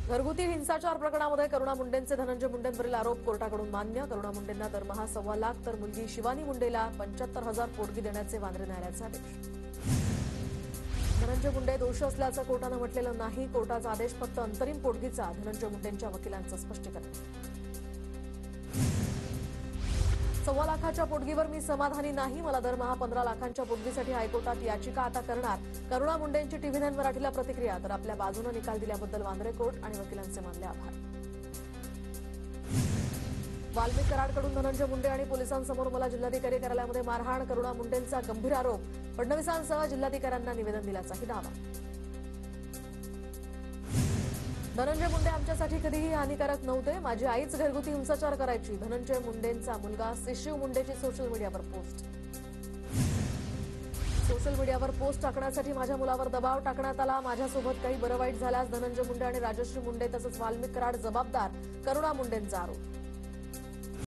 घरगुती हिंसाचार प्रकरणामध्ये करुणा मुंडेंचे धनंजय मुंडेंवरील आरोप कोर्टाकडून मान्य. करुणा मुंडेंना दरमहा ₹1.25 लाख तर मुलगी शिवानी मुंडेला 75,000 पोटगी देण्याचे वांद्रे न्यायालयाचे आदेश. धनंजय मुंडे दोषी असल्याचं कोर्टानं म्हटलेलं नाही. कोर्टाचा आदेश फक्त अंतरिम पोटगीचा. धनंजय मुंडेंच्या वकिलांचं स्पष्टीकरण. $1.25 लाखाच्या पोटगीवर मी समाधानी नाही. मला दरमहा 15 लाखांच्या पोटगीसाठी हायकोर्टात याचिका आता करणार. करुणा मुंडेंची टीव्ही 9 मराठीला प्रतिक्रिया. तर आपल्या बाजूने निकाल दिल्याबद्दल वांद्रे कोर्ट आणि वकिलांचे मानले आभार. वाल्मिक कराडकडून धनंजय मुंडे आणि पोलिसांसमोर मला जिल्हाधिकारी कार्यालयामध्ये मारहाण. करुणा मुंडेंचा गंभीर आरोप. फडणवीसांसह जिल्हाधिकाऱ्यांना निवेदन दिल्याचाही दावा. धनंजय मुंडे आमच्यासाठी कधीही हानिकारक नव्हते. माझी आईच घरगुती हिंसाचार करायची. धनंजय मुंडेंचा मुलगा शिशिव मुंडेची सोशल मीडियावर पोस्ट. सोशल मीडियावर पोस्ट टाकण्यासाठी माझ्या मुलावर दबाव टाकण्यात आला. माझ्यासोबत काही बरं वाईट झाल्यास धनंजय मुंडे आणि राजश्री मुंडे तसंच वाल्मिक कराड जबाबदार. करुणा मुंडेंचा आरोप.